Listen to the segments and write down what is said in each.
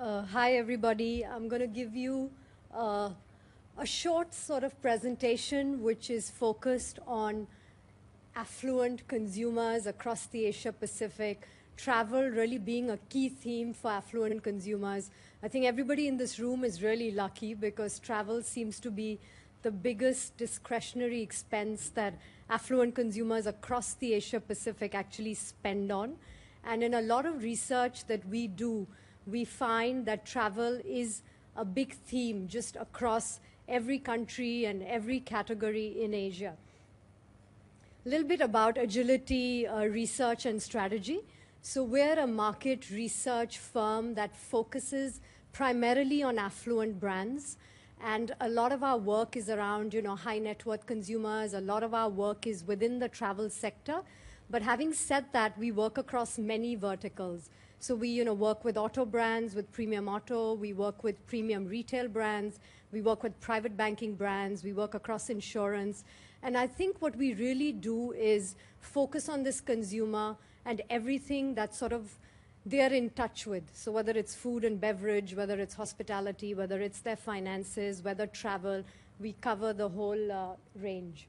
Hi, everybody. I'm going to give you a short sort of presentation which is focused on affluent consumers across the Asia Pacific, travel really being a key theme for affluent consumers. I think everybody in this room is really lucky because travel seems to be the biggest discretionary expense that affluent consumers across the Asia Pacific actually spend on. And in a lot of research that we do, we find that travel is a big theme just across every country and every category in Asia. A little bit about agility, research, and strategy. So we're a market research firm that focuses primarily on affluent brands. And a lot of our work is around, high net worth consumers. A lot of our work is within the travel sector. But having said that, we work across many verticals. So we, work with auto brands, with premium auto. We work with premium retail brands. We work with private banking brands. We work across insurance. And I think what we really do is focus on this consumer and everything that sort of they're in touch with. So whether it's food and beverage, whether it's hospitality, whether it's their finances, whether travel, we cover the whole range.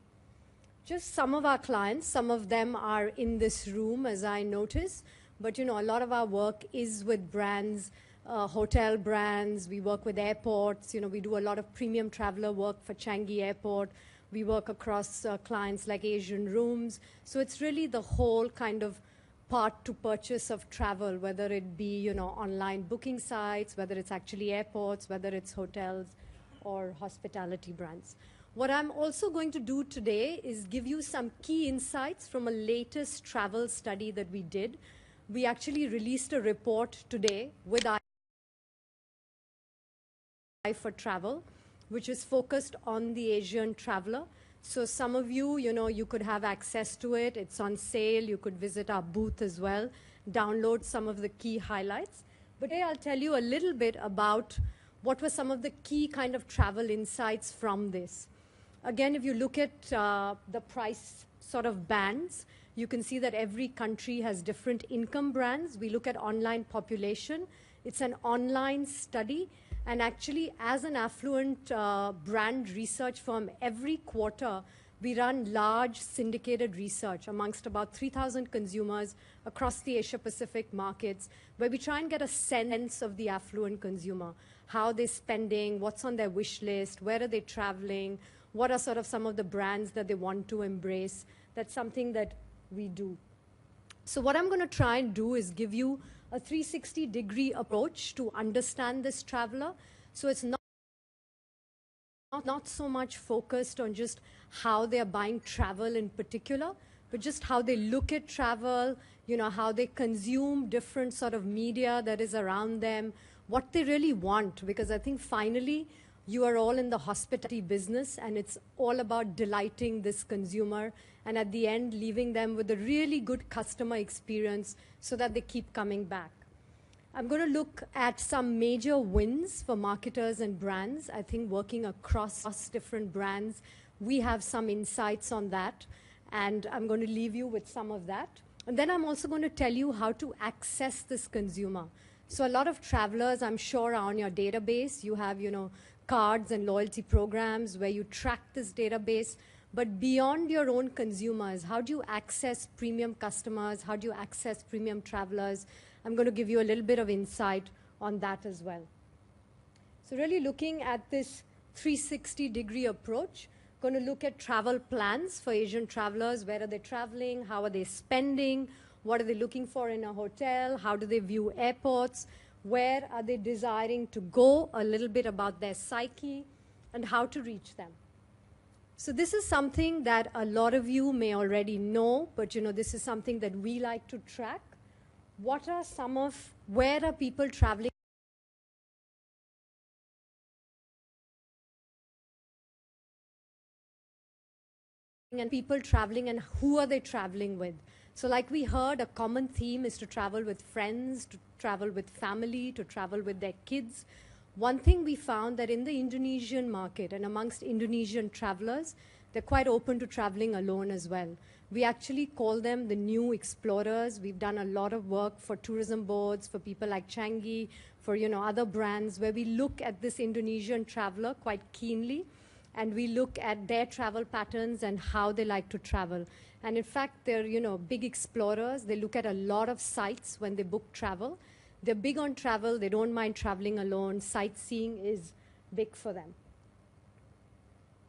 Just some of our clients, some of them are in this room, as I notice. But, a lot of our work is with brands, hotel brands. We work with airports. We do a lot of premium traveler work for Changi Airport. We work across clients like Asian Rooms. So it's really the whole kind of part to purchase of travel, whether it be, online booking sites, whether it's actually airports, whether it's hotels or hospitality brands. What I'm also going to do today is give you some key insights from a latest travel study that we did. We actually released a report today with for travel, which is focused on the Asian traveler. So some of you, you could have access to it. It's on sale. You could visit our booth as well, download some of the key highlights. But today I'll tell you a little bit about what were some of the key kind of travel insights from this. Again, if you look at the price sort of bands, you can see that every country has different income brands. We look at online population. It's an online study. And actually, as an affluent brand research firm, every quarter, we run large syndicated research amongst about 3,000 consumers across the Asia-Pacific markets, where we try and get a sense of the affluent consumer, how they're spending, what's on their wish list, where are they traveling, what are sort of some of the brands that they want to embrace. That's something that we do. So what I'm going to try and do is give you a 360-degree approach to understand this traveler. So it's not so much focused on just how they're buying travel in particular, but just how they look at travel, how they consume different sort of media that is around them, what they really want. Because I think finally, you are all in the hospitality business, and it's all about delighting this consumer and at the end, leaving them with a really good customer experience so that they keep coming back. I'm going to look at some major wins for marketers and brands. I think working across different brands, we have some insights on that, and I'm going to leave you with some of that. And then I'm also going to tell you how to access this consumer. So a lot of travelers, I'm sure, are on your database. You have, cards and loyalty programs where you track this database. But beyond your own consumers, how do you access premium customers? How do you access premium travelers? I'm going to give you a little bit of insight on that as well. So really looking at this 360-degree approach, going to look at travel plans for Asian travelers. Where are they traveling? How are they spending? What are they looking for in a hotel? How do they view airports? Where are they desiring to go? A little bit about their psyche and how to reach them. So this is something that a lot of you may already know, but this is something that we like to track. What are where are people traveling? And people traveling, and who are they traveling with? So like we heard, a common theme is to travel with friends, to travel with family, to travel with their kids. One thing we found that in the Indonesian market and amongst Indonesian travelers, they're quite open to traveling alone as well. We actually call them the new explorers. We've done a lot of work for tourism boards, for people like Changi, for other brands, where we look at this Indonesian traveler quite keenly, and we look at their travel patterns and how they like to travel. And in fact, they're big explorers. They look at a lot of sites when they book travel. They're big on travel. They don't mind traveling alone. Sightseeing is big for them.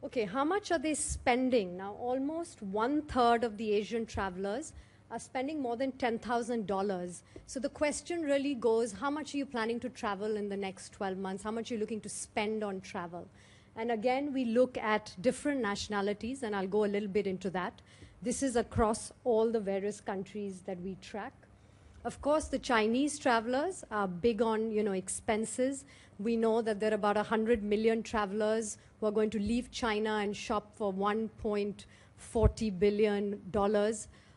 Okay, how much are they spending? Now, almost 1/3 of the Asian travelers are spending more than $10,000. So the question really goes, how much are you planning to travel in the next 12 months? How much are you looking to spend on travel? And again, we look at different nationalities, and I'll go a little bit into that. This is across all the various countries that we track. Of course, the Chinese travelers are big on, expenses. We know that there are about 100 million travelers who are going to leave China and shop for $1.40 billion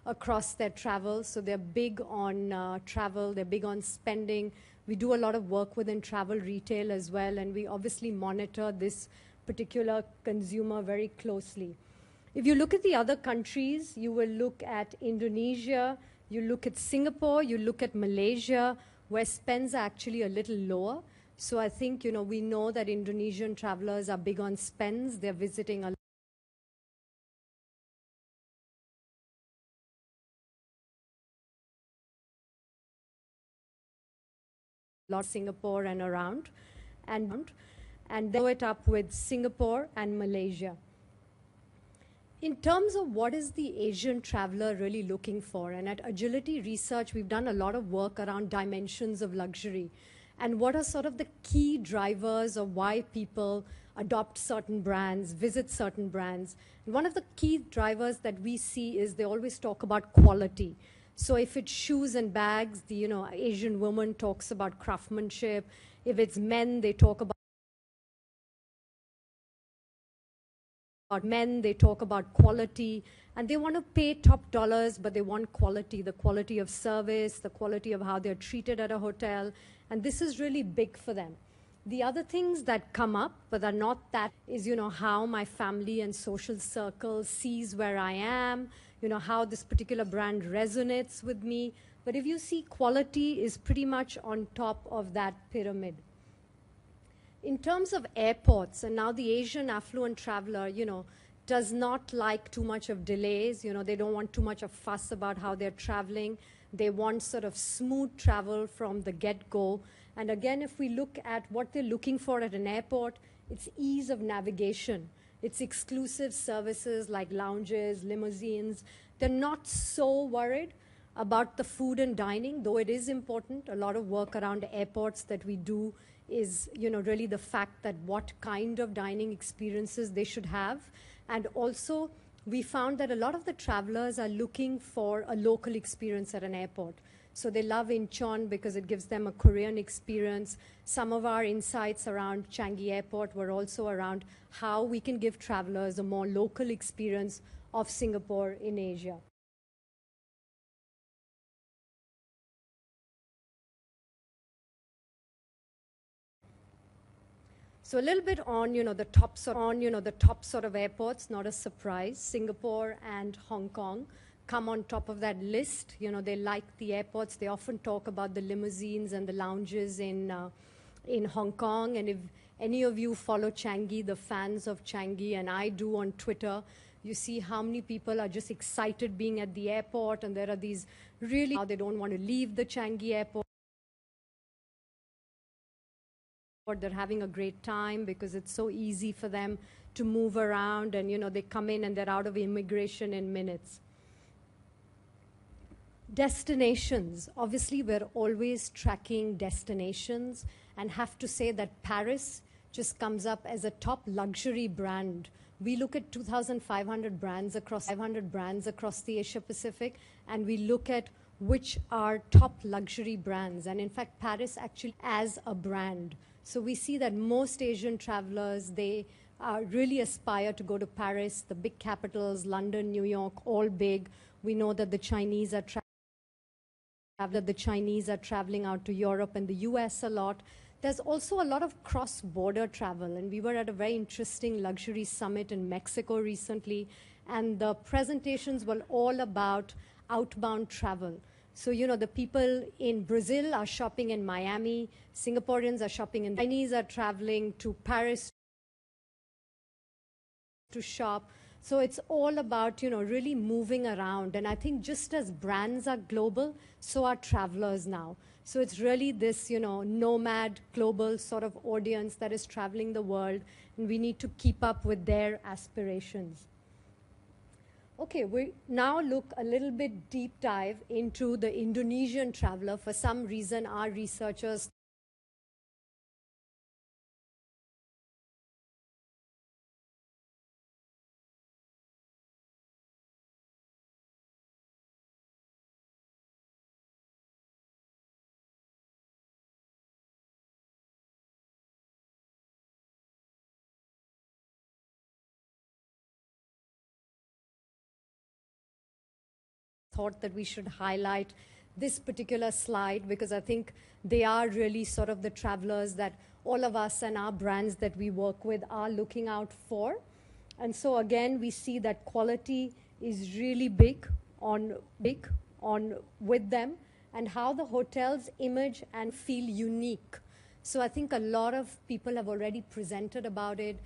across their travel. So they're big on travel. They're big on spending. We do a lot of work within travel retail as well, and we obviously monitor this particular consumer very closely. If you look at the other countries, you will look at Indonesia, you look at Singapore, you look at Malaysia, where spends are actually a little lower. So I think, we know that Indonesian travelers are big on spends. They're visiting a lot of Singapore and around. And they go it up with Singapore and Malaysia. In terms of what is the Asian traveler really looking for, and at Agility Research, we've done a lot of work around dimensions of luxury. And what are sort of the key drivers of why people adopt certain brands, visit certain brands. And one of the key drivers that we see is they always talk about quality. So if it's shoes and bags, the Asian woman talks about craftsmanship. If it's men, they talk about quality, and they want to pay top dollars, but they want quality, the quality of service, the quality of how they're treated at a hotel, and this is really big for them. The other things that come up, but are not that, is, how my family and social circle sees where I am, how this particular brand resonates with me. But if you see, quality is pretty much on top of that pyramid. In terms of airports, and now the Asian affluent traveler, does not like too much of delays. They don't want too much of fuss about how they're traveling. They want sort of smooth travel from the get-go. And again, if we look at what they're looking for at an airport, it's ease of navigation. It's exclusive services like lounges, limousines. They're not so worried about the food and dining, though it is important. A lot of work around airports that we do is, really the fact that what kind of dining experiences they should have. And also, we found that a lot of the travelers are looking for a local experience at an airport. So they love Incheon because it gives them a Korean experience. Some of our insights around Changi Airport were also around how we can give travelers a more local experience of Singapore in Asia. So a little bit on, the top sort of airports, not a surprise. Singapore and Hong Kong come on top of that list. They like the airports. They often talk about the limousines and the lounges in Hong Kong. And if any of you follow Changi, the fans of Changi, and I do on Twitter, you see how many people are just excited being at the airport, and there are these really, they don't want to leave the Changi airport. They're having a great time because it's so easy for them to move around, and they come in and they're out of immigration in minutes. Destinations. Obviously, we're always tracking destinations, and have to say that Paris just comes up as a top luxury brand. We look at 2,500 brands across the Asia Pacific, and we look at which are top luxury brands. And in fact, Paris actually as a brand. So we see that most Asian travelers, they really aspire to go to Paris, the big capitals, London, New York, all big. We know that the Chinese are traveling out to Europe and the US a lot. There's also a lot of cross-border travel, and we were at a very interesting luxury summit in Mexico recently, and the presentations were all about outbound travel. So, the people in Brazil are shopping in Miami, Singaporeans are shopping in, Chinese are traveling to Paris to shop. So it's all about, really moving around. And I think just as brands are global, so are travelers now. So it's really this, nomad, global sort of audience that is traveling the world, and we need to keep up with their aspirations. Okay, we now look a little bit deep dive into the Indonesian traveler. For some reason, our researchers thought that we should highlight this particular slide because I think they are really sort of the travelers that all of us and our brands that we work with are looking out for. And so again, we see that quality is really big on with them, and how the hotels image and feel unique. So I think a lot of people have already presented about it.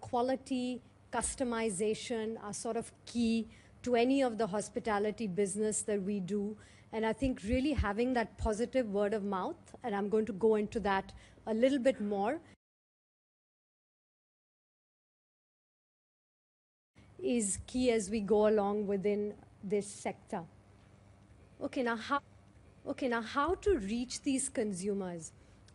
Quality, customization are sort of key to any of the hospitality business that we do. And I think really having that positive word of mouth, and I'm going to go into that a little bit more, is key as we go along within this sector. Okay, now how to reach these consumers?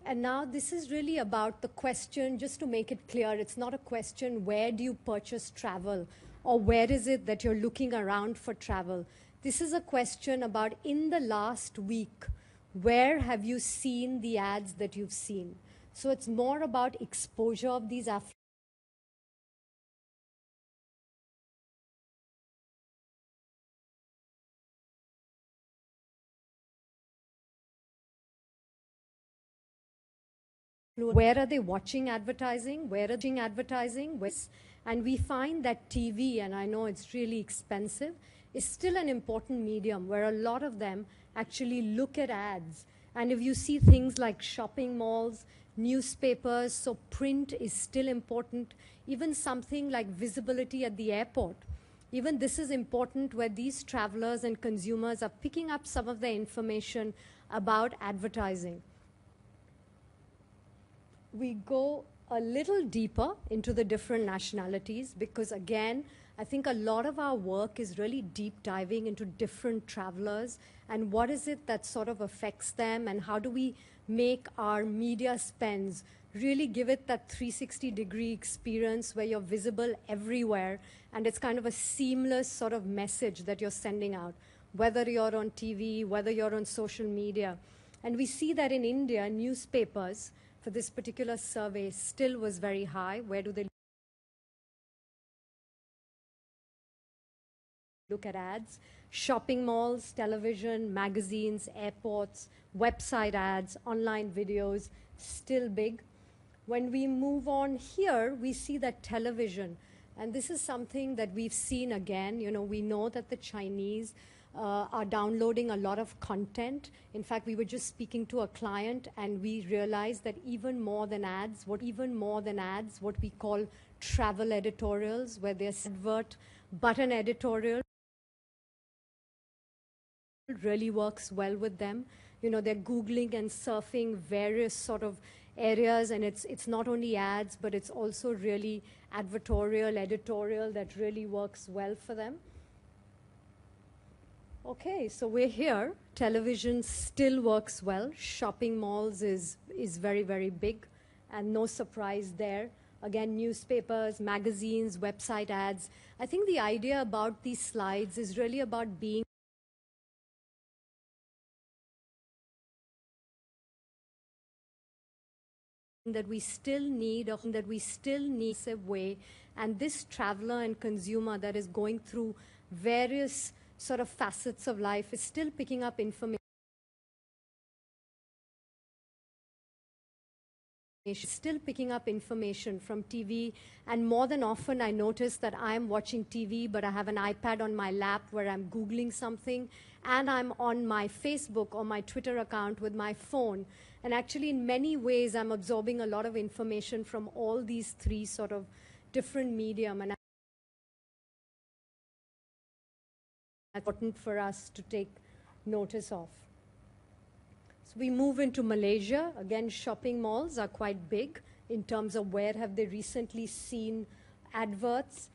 And now this is really about the question, just to make it clear, it's not a question, where do you purchase travel? Or where is it that you're looking around for travel? This is a question about, in the last week, where have you seen the ads that you've seen? So it's more about exposure of these where are they watching advertising? Where are they watching advertising? And we find that TV, and I know it's really expensive, is still an important medium where a lot of them actually look at ads. And if you see things like shopping malls, newspapers, so print is still important. Even something like visibility at the airport. Even this is important, where these travelers and consumers are picking up some of the information about advertising. We go a little deeper into the different nationalities because, again, I think a lot of our work is really deep diving into different travelers and what is it that sort of affects them, and how do we make our media spends really give it that 360-degree experience where you're visible everywhere, and it's kind of a seamless sort of message that you're sending out, whether you're on TV, whether you're on social media. And we see that in India, newspapers for this particular survey still was very high. Where do they look at ads? Shopping malls, television, magazines, airports, website ads, online videos, still big. When we move on here, we see that television, and this is something that we've seen again. We know that the Chinese are downloading a lot of content. In fact, we were just speaking to a client, and we realized that even more than ads, what we call travel editorials, where there's advert button editorial, really works well with them. They're Googling and surfing various sort of areas, and it's not only ads, but it's also really advertorial, editorial that really works well for them. Okay, so we're here. Television still works well. Shopping malls is very, very big, and no surprise there. Again, newspapers, magazines, website ads. I think the idea about these slides is really about being that we still need a way, and this traveler and consumer that is going through various sort of facets of life is still picking up information still picking up information from TV, and more than often I notice that I'm watching TV, but I have an iPad on my lap where I'm Googling something, and I'm on my Facebook or my Twitter account with my phone. And actually, in many ways, I'm absorbing a lot of information from all these three sort of different medium, and it's important for us to take notice of. So we move into Malaysia. Again, shopping malls are quite big in terms of where have they recently seen adverts,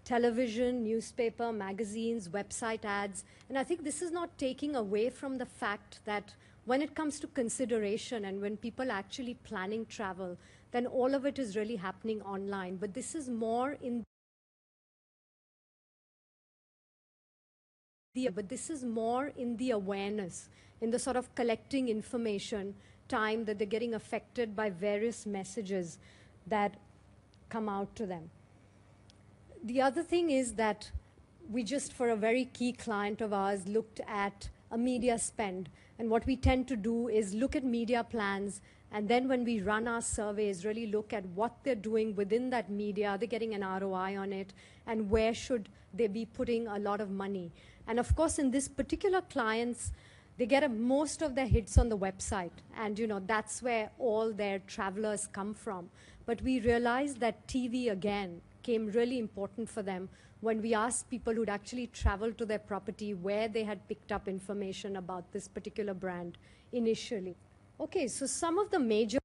television, newspaper, magazines, website ads. And I think this is not taking away from the fact that when it comes to consideration and when people are actually planning travel, then all of it is really happening online. But this is more in the awareness, in the sort of collecting information time that they're getting affected by various messages that come out to them. The other thing is that we just, for a very key client of ours, looked at a media spend. And what we tend to do is look at media plans, and then when we run our surveys, really look at what they're doing within that media. Are they getting an ROI on it? And where should they be putting a lot of money? And of course, in this particular clients, they get most of their hits on the website. And that's where all their travelers come from. But we realized that TV, again, came really important for them when we asked people who'd actually traveled to their property where they had picked up information about this particular brand initially. Okay, so some of the major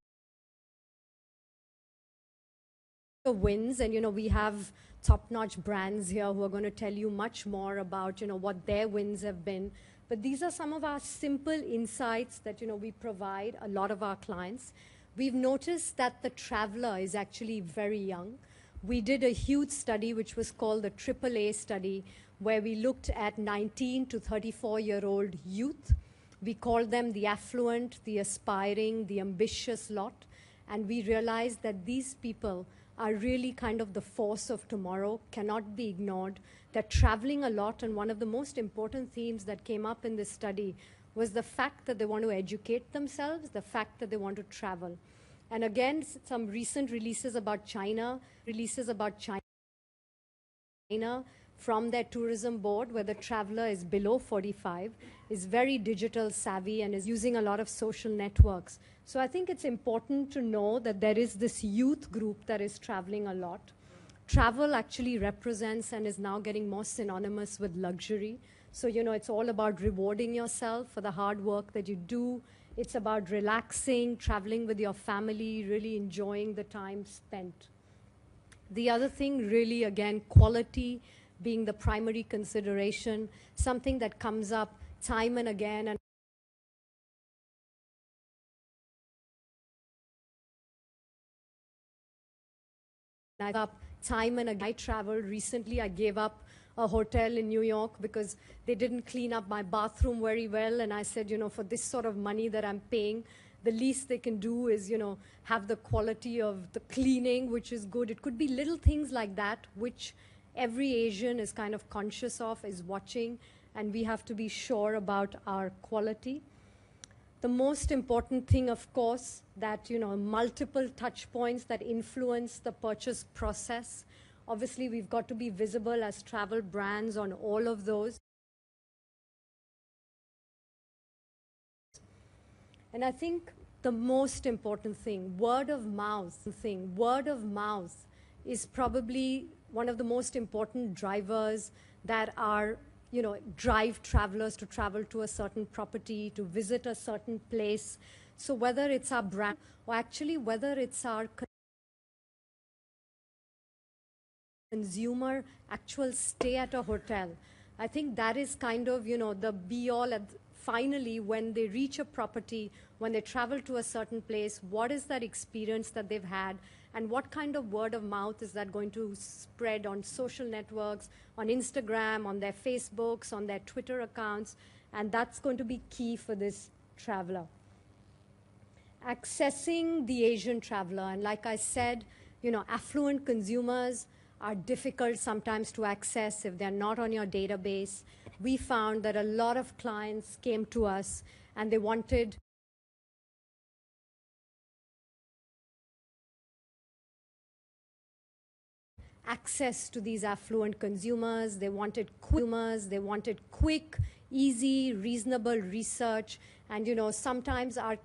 wins, and we have top-notch brands here who are going to tell you much more about what their wins have been. But these are some of our simple insights that we provide a lot of our clients. We've noticed that the traveler is actually very young. We did a huge study which was called the AAA study, where we looked at 19 to 34-year-old youth. We called them the affluent, the aspiring, the ambitious lot. And we realized that these people are really kind of the force of tomorrow, cannot be ignored. They're traveling a lot, and one of the most important themes that came up in this study was the fact that they want to educate themselves, the fact that they want to travel. And again, some recent releases about China from their tourism board, where the traveler is below 45, is very digital savvy and is using a lot of social networks. So I think it's important to know that there is this youth group that is traveling a lot. Travel actually represents and is now getting more synonymous with luxury. So, it's all about rewarding yourself for the hard work that you do. It's about relaxing, traveling with your family, really enjoying the time spent. The other thing, really, again, quality being the primary consideration, something that comes up time and again. And I traveled recently. I gave up a hotel in New York because they didn't clean up my bathroom very well. And I said, for this sort of money that I'm paying, the least they can do is, have the quality of the cleaning, which is good. It could be little things like that, which every Asian is kind of conscious of, is watching, and we have to be sure about our quality. The most important thing, of course, that, multiple touch points that influence the purchase process. Obviously, we've got to be visible as travel brands on all of those. And I think the most important thing, word of mouth is probably one of the most important drivers that are, drive travelers to travel to a certain property, to visit a certain place. So whether it's our brand or actually whether it's our consumer actual stay at a hotel, I think that is kind of, the be-all. Finally, when they reach a property, when they travel to a certain place, what is that experience that they've had, and what kind of word of mouth is that going to spread on social networks, on Instagram, on their Facebooks, on their Twitter accounts, and that's going to be key for this traveler. Accessing the Asian traveler, and like I said, affluent consumers are difficult sometimes to access if they're not on your database. We found that a lot of clients came to us and they wanted access to these affluent consumers. They wanted quick, easy, reasonable research. And sometimes our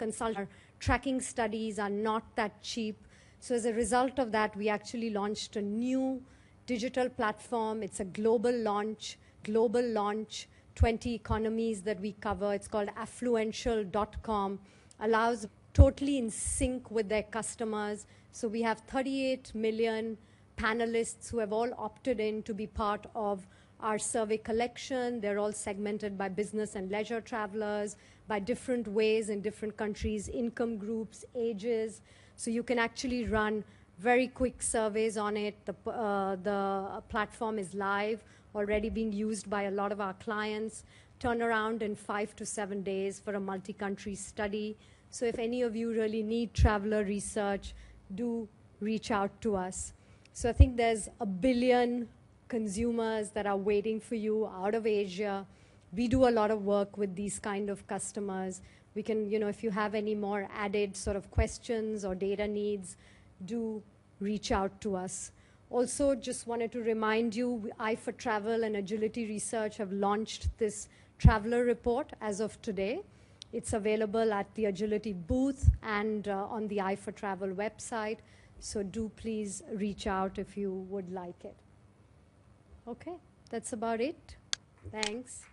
tracking studies are not that cheap. So as a result of that, we actually launched a new digital platform. It's a global launch, 20 economies that we cover. It's called affluential.com, allows totally in sync with their customers. So we have 38 million panelists who have all opted in to be part of our survey collection. They're all segmented by business and leisure travelers, by different ways in different countries, income groups, ages. So you can actually run very quick surveys on it. The platform is live, already being used by a lot of our clients. Turnaround in 5 to 7 days for a multi-country study. So if any of you really need traveler research, do reach out to us. So I think there's 1 billion consumers that are waiting for you out of Asia. We do a lot of work with these kind of customers. We can, if you have any more added sort of questions or data needs, do reach out to us. Also, just wanted to remind you, for Travel and Agility Research have launched this traveler report as of today. It's available at the Agility booth and on the for Travel website. So do please reach out if you would like it. Okay, that's about it. Thanks.